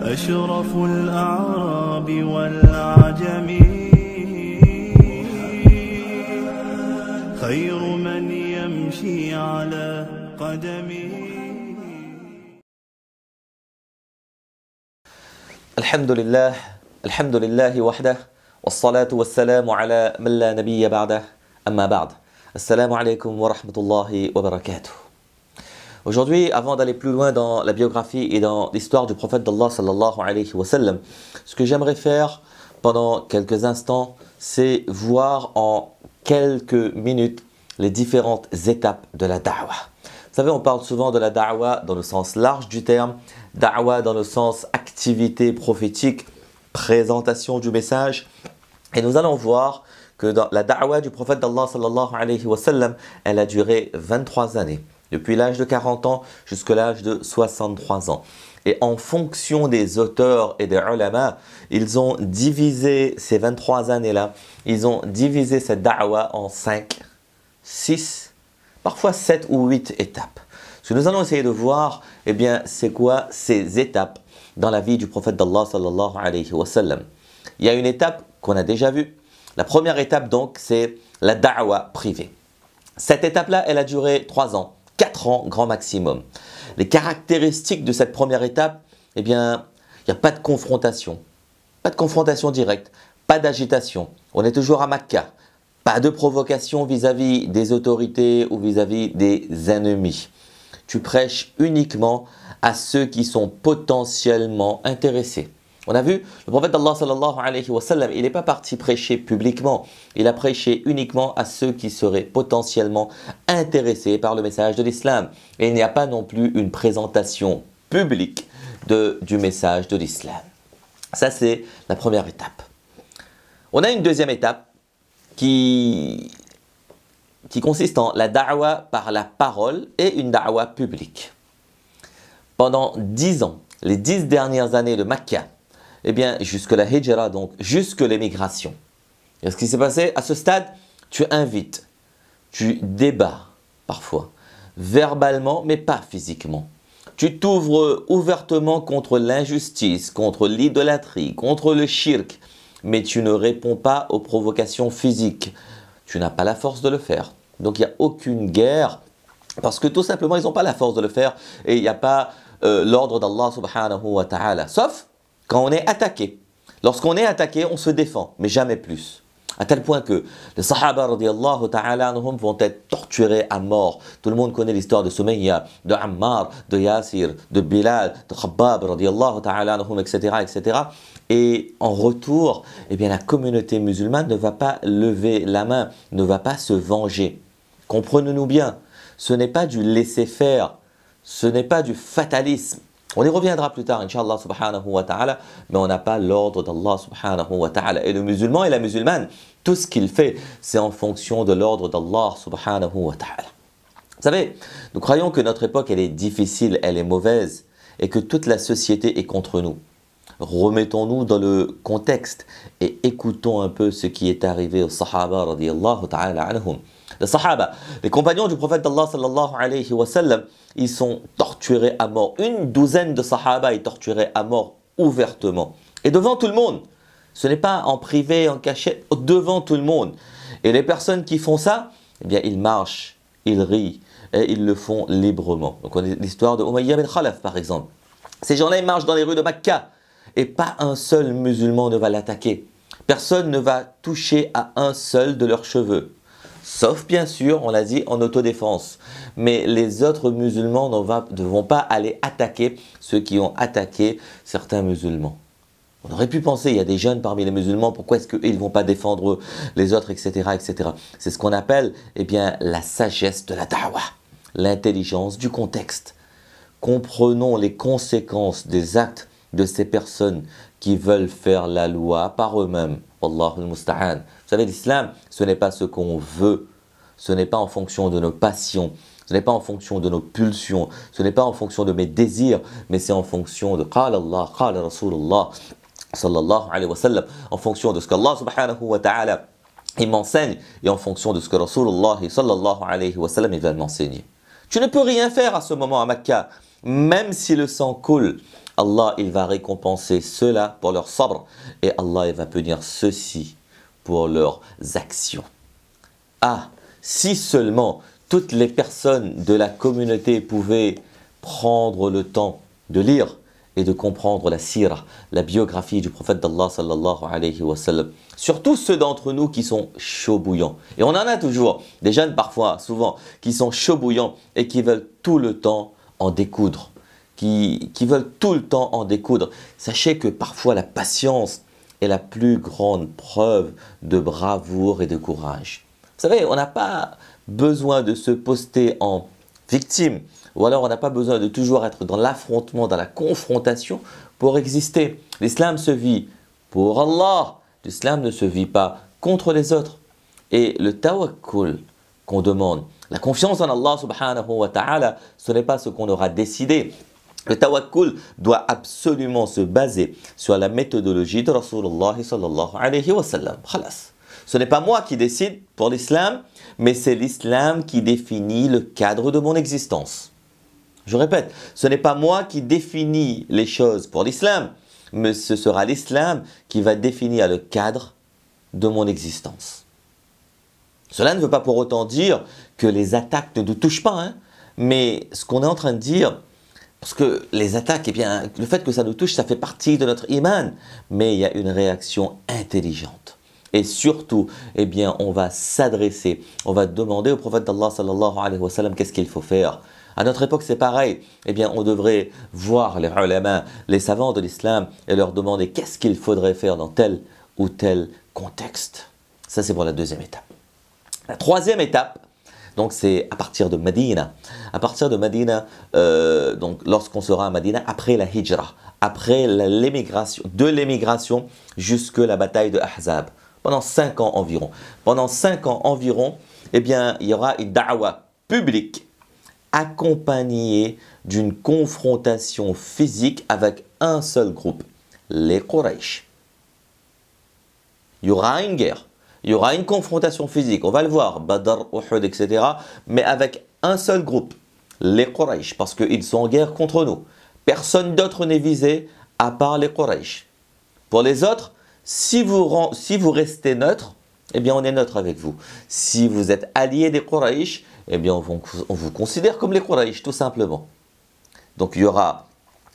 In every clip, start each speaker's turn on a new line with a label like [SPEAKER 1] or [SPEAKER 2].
[SPEAKER 1] أشرف الأعراب والعجم خير من يمشي على قدمه.
[SPEAKER 2] الحمد لله وحده والصلاة والسلام على من لا نبي بعده أما بعد. Assalamu alaikum wa rahmatullahi wa barakatuh. Aujourd'hui, avant d'aller plus loin dans la biographie et dans l'histoire du prophète d'Allah sallallahu alayhi wa sallam, ce que j'aimerais faire pendant quelques instants, c'est voir en quelques minutes les différentes étapes de la da'wah. Vous savez, on parle souvent de la da'wah dans le sens large du terme, da'wah dans le sens activité prophétique, présentation du message. Et nous allons voir que dans la da'wah du prophète d'Allah sallallahu alayhi wa sallam, elle a duré 23 années, depuis l'âge de 40 ans jusqu'à l'âge de 63 ans. Et en fonction des auteurs et des ulama, ils ont divisé ces 23 années-là, ils ont divisé cette da'wah en 5, 6, parfois 7 ou 8 étapes. Ce que nous allons essayer de voir, eh bien, c'est quoi ces étapes dans la vie du prophète d'Allah sallallahu alayhi wa sallam. Il y a une étape qu'on a déjà vue. La première étape donc, c'est la da'wah privée. Cette étape-là, elle a duré 3 ans, 4 ans grand maximum. Les caractéristiques de cette première étape, eh bien, il n'y a pas de confrontation directe, pas d'agitation. On est toujours à Makka, pas de provocation vis-à-vis des autorités ou vis-à-vis des ennemis. Tu prêches uniquement à ceux qui sont potentiellement intéressés. On a vu, le prophète d'Allah sallallahu alayhi wa sallam, il n'est pas parti prêcher publiquement. Il a prêché uniquement à ceux qui seraient potentiellement intéressés par le message de l'islam. Et il n'y a pas non plus une présentation publique du message de l'islam. Ça, c'est la première étape. On a une deuxième étape qui consiste en la da'wah par la parole et une da'wah publique. Pendant 10 ans, les 10 dernières années de Makka, eh bien, jusque la hijra, donc jusque l'émigration. Et ce qui s'est passé à ce stade, tu invites, tu débats parfois, verbalement, mais pas physiquement. Tu t'ouvres ouvertement contre l'injustice, contre l'idolâtrie, contre le shirk, mais tu ne réponds pas aux provocations physiques. Tu n'as pas la force de le faire. Donc il n'y a aucune guerre, parce que tout simplement, ils n'ont pas la force de le faire, et il n'y a pas l'ordre d'Allah subhanahu wa ta'ala. Sauf quand on est attaqué. Lorsqu'on est attaqué, on se défend, mais jamais plus. À tel point que les Sahaba radiyallahu ta'ala anhum vont être torturés à mort. Tout le monde connaît l'histoire de Sumayya, de Ammar, de Yasir, de Bilal, de Khabbab radiyallahu ta'ala anhum, etc., etc. Et en retour, eh bien, la communauté musulmane ne va pas lever la main, ne va pas se venger. Comprenez-nous bien, ce n'est pas du laisser-faire, ce n'est pas du fatalisme. On y reviendra plus tard, Inch'Allah subhanahu wa ta'ala, mais on n'a pas l'ordre d'Allah subhanahu wa ta'ala. Et le musulman et la musulmane, tout ce qu'il fait, c'est en fonction de l'ordre d'Allah subhanahu wa ta'ala. Vous savez, nous croyons que notre époque, elle est difficile, elle est mauvaise, et que toute la société est contre nous. Remettons-nous dans le contexte et écoutons un peu ce qui est arrivé aux Sahaba radiyallahu ta'ala anhum. Les Sahaba, les compagnons du prophète d'Allah sallallahu alayhi wa sallam, ils sont torturés à mort. Une douzaine de Sahaba est torturés à mort ouvertement. Et devant tout le monde. Ce n'est pas en privé, en cachette, devant tout le monde. Et les personnes qui font ça, eh bien, ils marchent, ils rient, et ils le font librement. Donc, on a l'histoire de Umayya bin Khalaf, par exemple. Ces gens-là, ils marchent dans les rues de Makka. Et pas un seul musulman ne va l'attaquer. Personne ne va toucher à un seul de leurs cheveux. Sauf bien sûr, on l'a dit, en autodéfense. Mais les autres musulmans ne vont pas aller attaquer ceux qui ont attaqué certains musulmans. On aurait pu penser, il y a des jeunes parmi les musulmans, pourquoi est-ce qu'ils ne vont pas défendre les autres, etc. etc. C'est ce qu'on appelle eh bien, la sagesse de la da'wah, l'intelligence du contexte. Comprenons les conséquences des actes de ces personnes qui veulent faire la loi par eux-mêmes. Wallahu al-musta'an. Vous savez, l'islam, ce n'est pas ce qu'on veut. Ce n'est pas en fonction de nos passions. Ce n'est pas en fonction de nos pulsions. Ce n'est pas en fonction de mes désirs. Mais c'est en fonction de Qala Allah, Qala Rasulullah, sallallahu alayhi wa sallam. En fonction de ce qu'Allah subhanahu wa ta'ala il m'enseigne. Et en fonction de ce que Rasulullah sallallahu alayhi wa sallam il va m'enseigner. Tu ne peux rien faire à ce moment à Makka. Même si le sang coule, Allah, il va récompenser ceux-là pour leur sabr, et Allah, il va punir ceux-ci pour leurs actions. Ah, si seulement toutes les personnes de la communauté pouvaient prendre le temps de lire et de comprendre la sira, la biographie du prophète d'Allah sallallahu alayhi wa sallam. Surtout ceux d'entre nous qui sont chauds bouillants. Et on en a toujours, des jeunes parfois, souvent, qui sont chauds bouillants et qui veulent tout le temps en découdre. Qui veulent tout le temps en découdre. Sachez que parfois la patience est la plus grande preuve de bravoure et de courage. Vous savez, on n'a pas besoin de se poster en victime, ou alors on n'a pas besoin de toujours être dans l'affrontement, dans la confrontation pour exister. L'islam se vit pour Allah, l'islam ne se vit pas contre les autres. Et le tawakkul qu'on demande, la confiance en Allah subhanahu wa ta'ala, ce n'est pas ce qu'on aura décidé. Le tawakkul doit absolument se baser sur la méthodologie de Rasulullah sallallahu alayhi wa sallam. Khalas. Ce n'est pas moi qui décide pour l'islam, mais c'est l'islam qui définit le cadre de mon existence. Je répète, ce n'est pas moi qui définis les choses pour l'islam, mais ce sera l'islam qui va définir le cadre de mon existence. Cela ne veut pas pour autant dire que les attaques ne nous touchent pas, hein, mais ce qu'on est en train de dire, parce que les attaques, eh bien, le fait que ça nous touche, ça fait partie de notre iman, mais il y a une réaction intelligente. Et surtout, eh bien, on va s'adresser, on va demander au prophète d'Allah sallallahu alayhi wa sallam qu'est-ce qu'il faut faire. À notre époque, c'est pareil. Eh bien, on devrait voir les ulama, les savants de l'islam, et leur demander qu'est-ce qu'il faudrait faire dans tel ou tel contexte. Ça, c'est pour la deuxième étape. La troisième étape, donc c'est à partir de Médina. À partir de Médina, donc lorsqu'on sera à Médina, après la hijra, après l'émigration, de l'émigration jusqu'à la bataille de Ahzab. Pendant 5 ans environ. Pendant 5 ans environ, eh bien, il y aura une da'wa publique accompagnée d'une confrontation physique avec un seul groupe, les Quraysh. Il y aura une guerre, il y aura une confrontation physique, on va le voir, Badr, Uhud, etc. Mais avec un seul groupe, les Quraysh, parce qu'ils sont en guerre contre nous. Personne d'autre n'est visé à part les Quraysh. Pour les autres, si vous restez neutre, eh bien on est neutre avec vous. Si vous êtes allié des Quraysh, eh bien on vous considère comme les Quraysh, tout simplement. Donc il y aura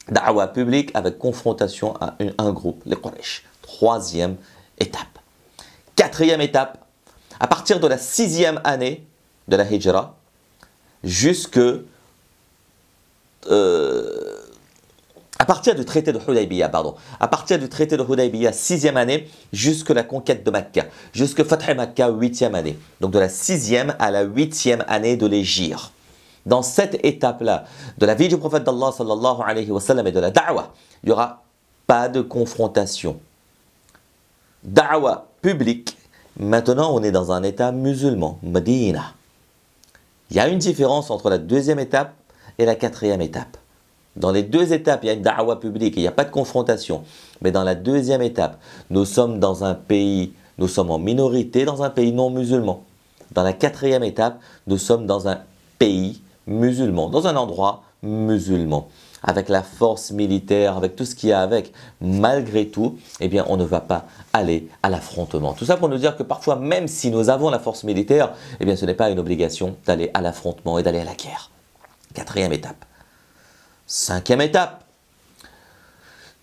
[SPEAKER 2] da'wa publique avec confrontation à un groupe, les Quraysh. Troisième étape. Quatrième étape, à partir de la 6e année de la Hijra, à partir du traité de Hudaybiya, à partir du traité de Hudaybiya, 6e année, jusqu'à la conquête de Makkah, jusqu'à Fath Makkah, 8e année. Donc de la 6e à la 8e année de l'Hégire. Dans cette étape-là, de la vie du prophète d'Allah sallallahu alayhi wa sallam et de la da'wa, il n'y aura pas de confrontation. Da'wa publique. Maintenant, on est dans un état musulman, Médina. Il y a une différence entre la deuxième étape et la quatrième étape. Dans les deux étapes, il y a une da'wa publique, il n'y a pas de confrontation. Mais dans la deuxième étape, nous sommes dans un pays, nous sommes en minorité dans un pays non musulman. Dans la quatrième étape, nous sommes dans un pays musulman, dans un endroit musulman. Avec la force militaire, avec tout ce qu'il y a avec, malgré tout, eh bien, on ne va pas aller à l'affrontement. Tout ça pour nous dire que parfois, même si nous avons la force militaire, eh bien, ce n'est pas une obligation d'aller à l'affrontement et d'aller à la guerre. Quatrième étape. Cinquième étape.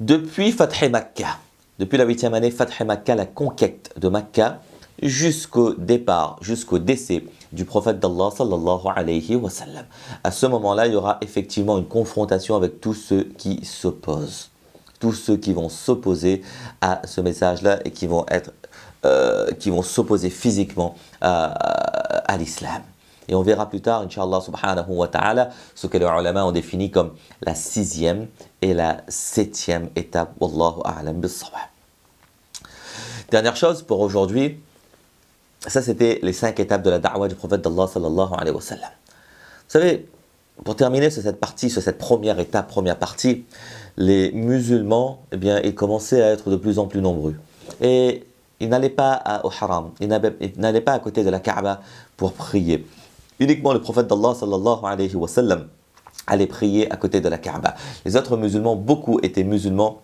[SPEAKER 2] Depuis Fath Makkah, depuis la 8e année, Fath Makkah, la conquête de Makkah, jusqu'au départ, jusqu'au décès du prophète d'Allah sallallahu alayhi wa sallam. À ce moment-là, il y aura effectivement une confrontation avec tous ceux qui s'opposent. Tous ceux qui vont s'opposer à ce message-là et qui vont s'opposer physiquement à l'islam. Et on verra plus tard, Inch'Allah subhanahu wa ta'ala, ce que les ulama ont défini comme la 6e et la 7e étape. Wallahu a'lam bis-sawab. Dernière chose pour aujourd'hui, ça c'était les 5 étapes de la da'wa du prophète d'Allah sallallahu alayhi wa sallam. Vous savez, pour terminer sur cette partie, sur cette première étape, première partie, les musulmans, eh bien, ils commençaient à être de plus en plus nombreux. Et ils n'allaient pas au haram, ils n'allaient pas à côté de la Kaaba pour prier. Uniquement le prophète d'Allah sallallahu alayhi wa sallam allaient prier à côté de la Kaaba. Les autres musulmans, beaucoup étaient musulmans,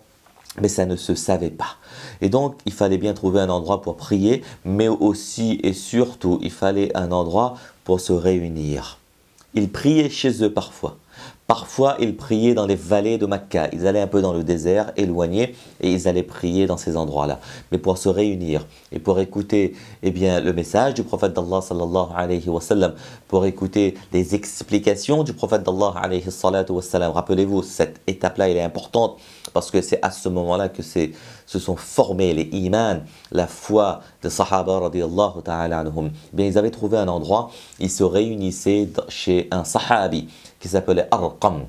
[SPEAKER 2] mais ça ne se savait pas. Et donc, il fallait bien trouver un endroit pour prier, mais aussi et surtout, il fallait un endroit pour se réunir. Ils priaient chez eux parfois. Parfois, ils priaient dans les vallées de Makka. Ils allaient un peu dans le désert, éloignés, et ils allaient prier dans ces endroits-là. Mais pour se réunir et pour écouter le message du prophète d'Allah sallallahu alayhi wa sallam, pour écouter les explications du prophète d'Allah alayhi salatu wa sallam. Rappelez-vous, cette étape-là, elle est importante parce que c'est à ce moment-là que se sont formés les imans, la foi des sahaba radiyallahu ta'ala anhum. Bien, ils avaient trouvé un endroit, ils se réunissaient chez un sahabi qui s'appelait Arqam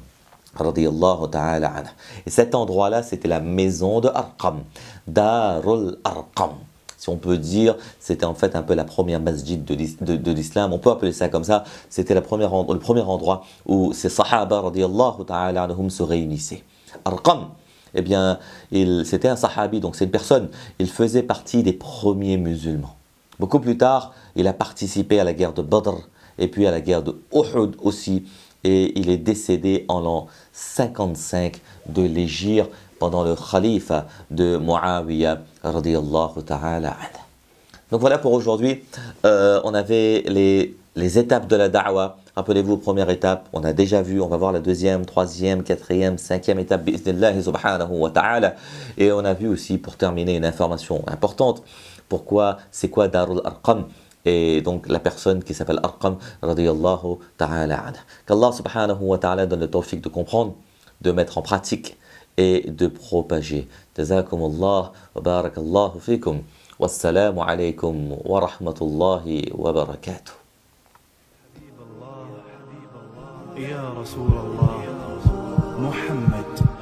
[SPEAKER 2] radiyallahu ta'ala anhu. Et cet endroit-là, c'était la maison de Arqam, Darul Arqam. Si on peut dire, c'était en fait un peu la première masjid de l'islam, on peut appeler ça comme ça, c'était le premier endroit où ces sahaba radiyallahu ta'ala anhum se réunissaient. Arqam, eh bien, c'était un sahabi, donc c'est une personne, il faisait partie des premiers musulmans. Beaucoup plus tard, il a participé à la guerre de Badr et puis à la guerre de Uhud aussi, et il est décédé en l'an 55 de l'hégire pendant le khalifa de Muawiyah radiyallahu ta'ala anhu. Donc voilà pour aujourd'hui, on avait les étapes de la da'wah. Rappelez-vous, première étape, on a déjà vu, on va voir la deuxième, troisième, quatrième, cinquième étape, bi'idhnillahi subhanahu wa ta'ala. Et on a vu aussi, pour terminer, une information importante. Pourquoi, c'est quoi Darul Arqam? Et donc la personne qui s'appelle Arqam radiyallahu ta'ala anha. Qu'Allah subhanahu wa ta'ala donne le tawfiq de comprendre, de mettre en pratique et de propager. Jazakumullah wa barakallahu fikum. Wassalamu alaykum wa rahmatullahi wa barakatuh.
[SPEAKER 1] يا رسول الله محمد